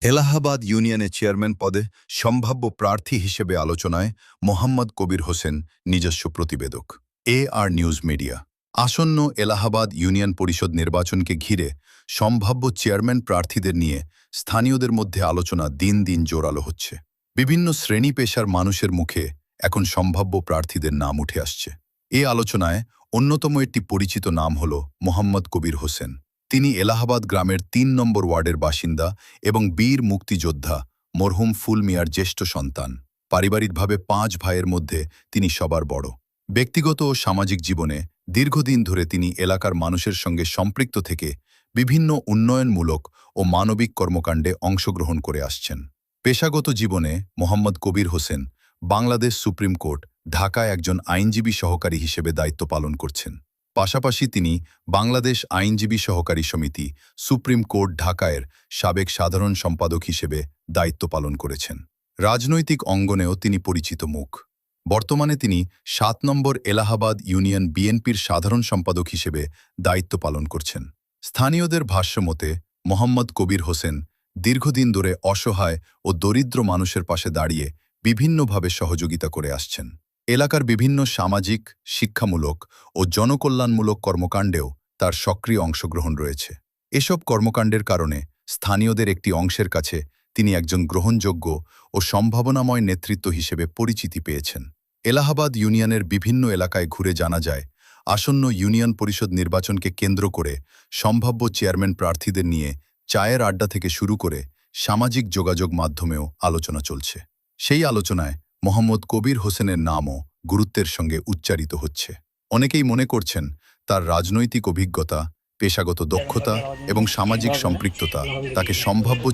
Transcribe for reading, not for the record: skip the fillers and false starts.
এলাহাবাদ ইউনিয়নের চেয়ারম্যান পদে সম্ভাব্য প্রার্থী হিসেবে আলোচনায় মোহাম্মদ কবির হোসেন নিজস্ব প্রতিবেদক। আর নিউজ মিডিয়া। আসন্ন এলাহাবাদ ইউনিয়ন পরিষদ নির্বাচনকে ঘিরে সম্ভাব্য চেয়ারম্যান প্রার্থীদের নিয়ে স্থানীয়দের মধ্যে আলোচনা দিন দিন জোরালো হচ্ছে। বিভিন্ন শ্রেণী পেশার মানুষের মুখে এখন সম্ভাব্য প্রার্থীদের নাম উঠে আসছে। আলোচনায় অন্যতম একটি পরিচিত নাম হল মোহাম্মদ কবির হোসেন। তিনি এলাহাবাদ গ্রামের ৩ নম্বর ওয়ার্ডের বাসিন্দা এবং বীর মুক্তিযোদ্ধা মরহুম ফুল মিয়ার জ্যেষ্ঠ সন্তান। পারিবারিকভাবে ৫ ভাইয়ের মধ্যে তিনি সবার বড়। ব্যক্তিগত ও সামাজিক জীবনে দীর্ঘদিন ধরে তিনি এলাকার মানুষের সঙ্গে সম্পৃক্ত থেকে বিভিন্ন উন্নয়নমূলক ও মানবিক কর্মকাণ্ডে অংশগ্রহণ করে আসছেন। পেশাগত জীবনে মোহাম্মদ কবির হোসেন বাংলাদেশ সুপ্রিম কোর্ট ঢাকায় একজন আইনজীবী সহকারী হিসেবে দায়িত্ব পালন করছেন। পাশাপাশি তিনি বাংলাদেশ আইনজীবী সহকারী সমিতি সুপ্রিম কোর্ট ঢাকায়ের সাবেক সাধারণ সম্পাদক হিসেবে দায়িত্ব পালন করেছেন। রাজনৈতিক অঙ্গনেও তিনি পরিচিত মুখ। বর্তমানে তিনি ৭ নম্বর এলাহাবাদ ইউনিয়ন বিএনপির সাধারণ সম্পাদক হিসেবে দায়িত্ব পালন করছেন। স্থানীয়দের ভাষ্যমতে মোহাম্মদ কবির হোসেন দীর্ঘদিন ধরে অসহায় ও দরিদ্র মানুষের পাশে দাঁড়িয়ে বিভিন্নভাবে সহযোগিতা করে আসছেন। এলাকার বিভিন্ন সামাজিক, শিক্ষামূলক ও জনকল্যাণমূলক কর্মকাণ্ডেও তার সক্রিয় অংশগ্রহণ রয়েছে। এসব কর্মকাণ্ডের কারণে স্থানীয়দের একটি অংশের কাছে তিনি একজন গ্রহণযোগ্য ও সম্ভাবনাময় নেতৃত্ব হিসেবে পরিচিতি পেয়েছেন। এলাহাবাদ ইউনিয়নের বিভিন্ন এলাকায় ঘুরে জানা যায়, আসন্ন ইউনিয়ন পরিষদ নির্বাচনকে কেন্দ্র করে সম্ভাব্য চেয়ারম্যান প্রার্থীদের নিয়ে চায়ের আড্ডা থেকে শুরু করে সামাজিক যোগাযোগ মাধ্যমেও আলোচনা চলছে। সেই আলোচনায় মোহাম্মদ কবির হোসেনের নামও গুরুত্বের সঙ্গে উচ্চারিত হচ্ছে। অনেকেই মনে করছেন তার রাজনৈতিক অভিজ্ঞতা, পেশাগত দক্ষতা এবং সামাজিক সম্পৃক্ততা তাকে সম্ভাব্য